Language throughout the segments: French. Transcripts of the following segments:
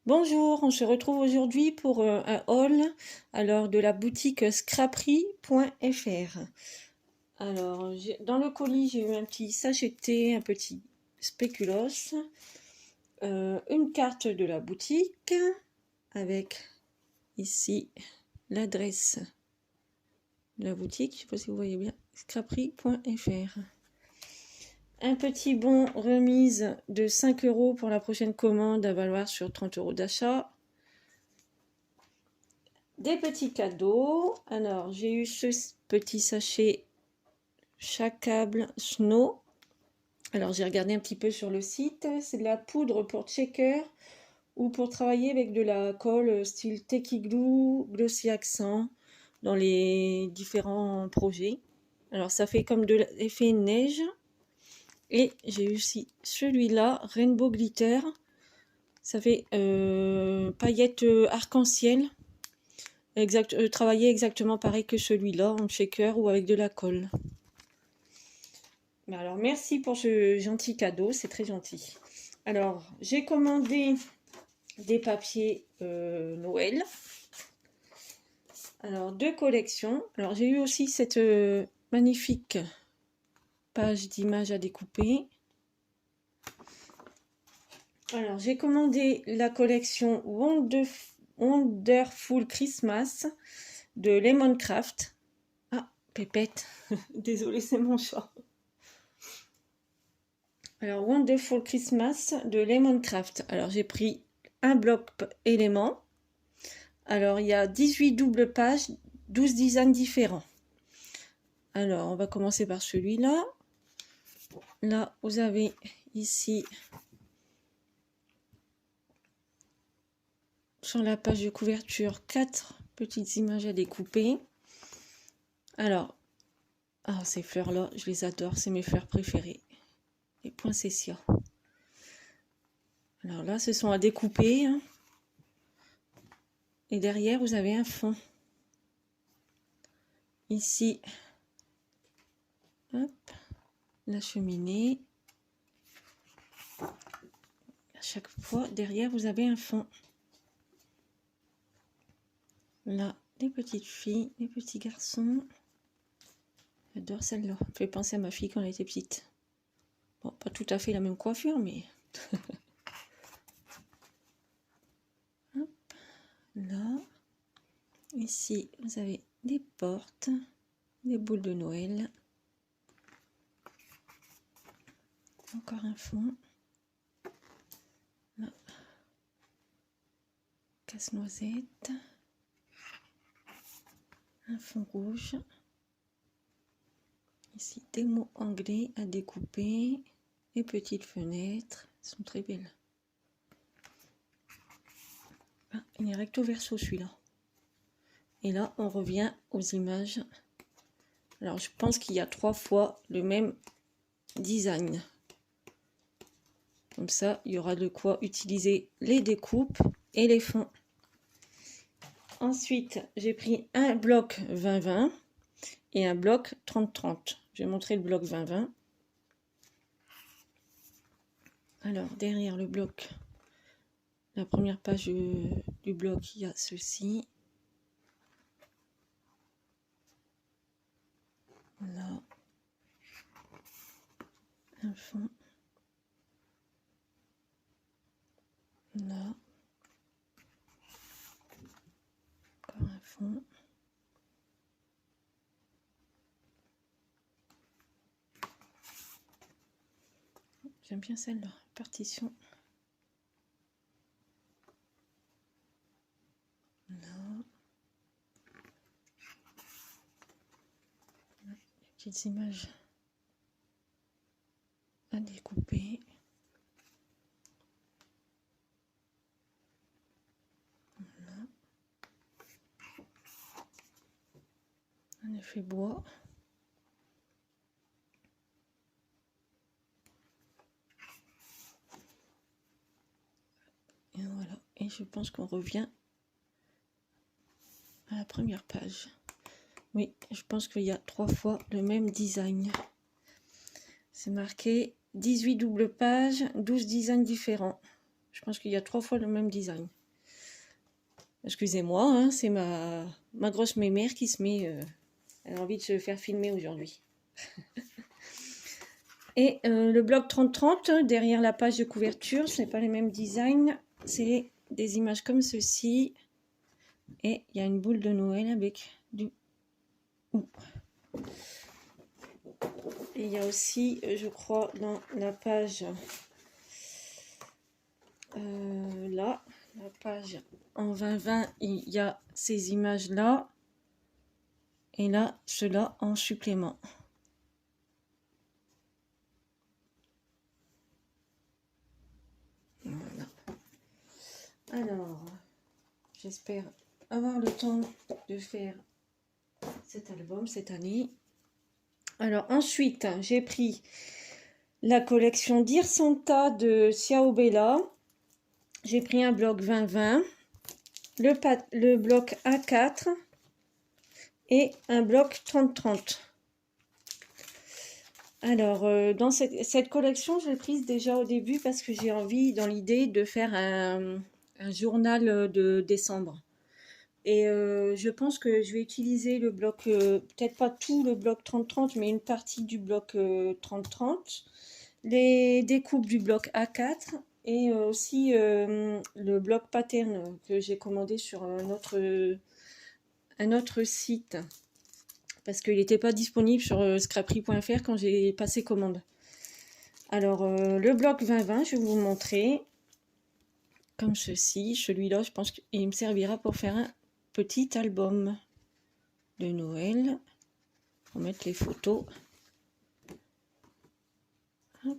Bonjour, on se retrouve aujourd'hui pour un haul de la boutique scraperie.fr. Alors, dans le colis, j'ai eu un petit sachet de thé, un petit spéculoos, une carte de la boutique avec ici l'adresse de la boutique, je ne sais pas si vous voyez bien, scraperie.fr. Un petit bon remise de 5 € pour la prochaine commande à valoir sur 30 € d'achat. Des petits cadeaux. Alors, j'ai eu ce petit sachet Chacable Snow. Alors, j'ai regardé un petit peu sur le site. C'est de la poudre pour checker ou pour travailler avec de la colle style Techie Glue, Glossy Accent dans les différents projets. Alors, ça fait comme de l'effet neige. Et j'ai eu aussi celui-là, Rainbow Glitter. Ça fait paillettes arc-en-ciel. Travailler exactement pareil que celui-là, en shaker ou avec de la colle. Alors, merci pour ce gentil cadeau, c'est très gentil. Alors, j'ai commandé des papiers Noël. Alors, 2 collections. Alors, j'ai eu aussi cette magnifique page d'images à découper. Alors, j'ai commandé la collection Wonderful Christmas de Lemoncraft. Ah, Pépette, désolée, c'est mon chat. Alors, Wonderful Christmas de Lemoncraft. Alors, j'ai pris un bloc élément. Alors, il y a 18 doubles pages, 12 designs différents. Alors, on va commencer par celui-là. Là, vous avez ici, sur la page de couverture, 4 petites images à découper. Alors, ces fleurs-là, je les adore, c'est mes fleurs préférées. Les poinsettias. Alors là, ce sont à découper. Et derrière, vous avez un fond. Ici, hop, la cheminée. À chaque fois, derrière, vous avez un fond. Là, les petites filles, les petits garçons. J'adore celle-là. Ça fait penser à ma fille quand elle était petite. Bon, pas tout à fait la même coiffure, mais... Hop, là. Ici, vous avez des portes, des boules de Noël. Encore un fond. Là. Casse-noisette. Un fond rouge. Ici, des mots anglais à découper. Les petites fenêtres. Elles sont très belles. Ah, il est recto verso celui-là. Et là, on revient aux images. Alors, je pense qu'il y a 3 fois le même design. Comme ça, il y aura de quoi utiliser les découpes et les fonds. Ensuite, j'ai pris un bloc 20-20 et un bloc 30-30. Je vais montrer le bloc 20-20. Alors, derrière le bloc, la première page du bloc, il y a ceci. Là, un fond. Là, encore un fond. J'aime bien celle-là, partition. Là. Les petites images à découper. Voilà. Un effet bois. Et voilà. Et je pense qu'on revient à la première page. Oui, je pense qu'il y a 3 fois le même design. C'est marqué 18 doubles pages, 12 designs différents. Je pense qu'il y a 3 fois le même design. Excusez-moi, hein, c'est ma grosse mémère qui se met... elle a envie de se faire filmer aujourd'hui. Et le bloc 3030, derrière la page de couverture, ce n'est pas les mêmes designs. C'est des images comme ceci. Et il y a une boule de Noël avec du... Et il y a aussi, je crois, dans la page... là, la page en 2020, il y a ces images-là. Et là, cela en supplément. Voilà. Alors, j'espère avoir le temps de faire cet album cette année. Alors ensuite, j'ai pris la collection Dear Santa de Ciao Bella. J'ai pris un bloc 2020, le bloc A4 et un bloc 3030. Alors, dans cette collection, je l'ai prise déjà au début parce que j'ai envie, dans l'idée, de faire un journal de décembre. Et je pense que je vais utiliser le bloc, peut-être pas tout le bloc 30-30, mais une partie du bloc 30-30, les découpes du bloc A4 et aussi le bloc pattern que j'ai commandé sur un autre site parce qu'il n'était pas disponible sur scrapery.fr quand j'ai passé commande. Alors, le bloc 2020, je vais vous montrer comme ceci. Celui-là, je pense qu'il me servira pour faire un petit album de Noël. Pour mettre les photos. Hop.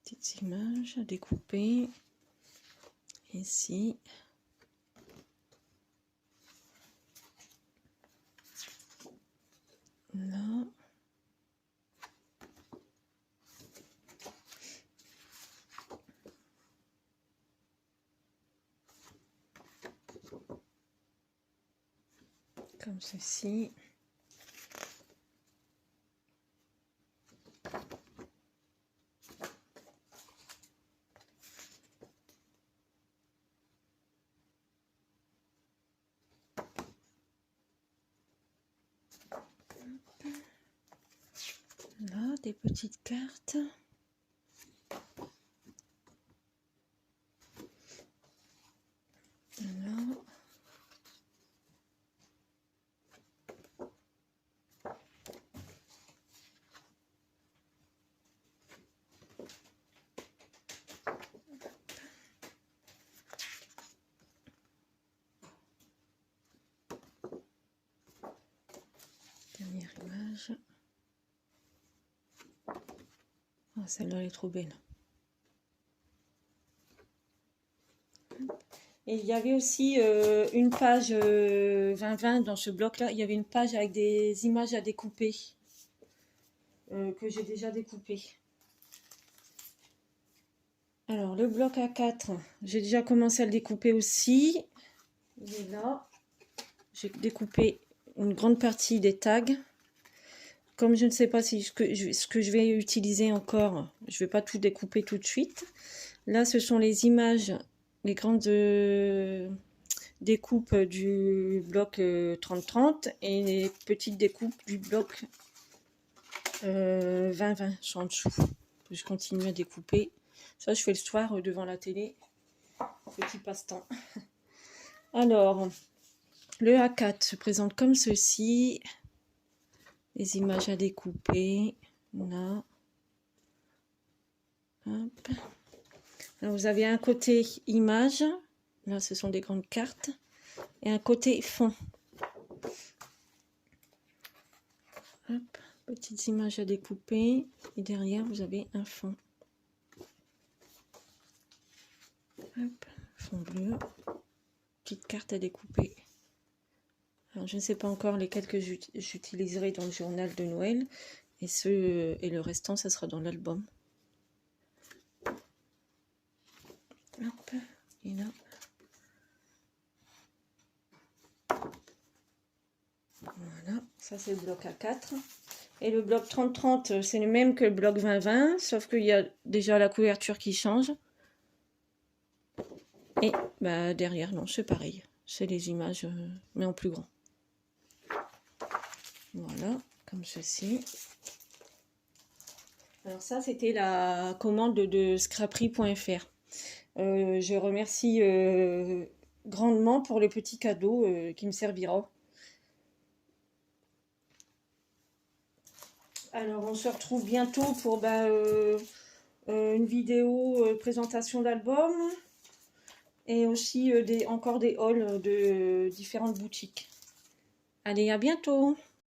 Petites images à découper. Ici. Là. Comme ceci. Là, des petites cartes. Là. Dernière image. Ah, celle-là, elle est trop belle. Et il y avait aussi une page 2020 dans ce bloc-là. Il y avait une page avec des images à découper que j'ai déjà découpées. Alors, le bloc A4, j'ai déjà commencé à le découper aussi. Il est là. J'ai découpé une grande partie des tags. Comme je ne sais pas si ce que je vais utiliser encore, je ne vais pas tout découper tout de suite. Là, ce sont les images, les grandes découpes du bloc 30-30 et les petites découpes du bloc 20-20 sont en dessous. Je continue à découper. Ça, je fais le soir devant la télé. Petit passe-temps. Alors, le A4 se présente comme ceci. Les images à découper. Là. Hop. Alors, vous avez un côté image. Là, ce sont des grandes cartes. Et un côté fond. Hop. Petites images à découper. Et derrière, vous avez un fond. Hop. Fond bleu. Petite carte à découper. Alors, je ne sais pas encore lesquels que j'utiliserai dans le journal de Noël. Et le restant, ça sera dans l'album. Hop. Et là. Voilà. Ça, c'est le bloc A4. Et le bloc 30-30, c'est le même que le bloc 20-20. Sauf qu'il y a déjà la couverture qui change. Et bah, derrière, non, c'est pareil. C'est les images, mais en plus grand. Voilà, comme ceci. Alors ça, c'était la commande de scraperie.fr. Je remercie grandement pour le petit cadeau qui me servira. Alors, on se retrouve bientôt pour une vidéo présentation d'album et aussi encore des hauls de différentes boutiques. Allez, à bientôt!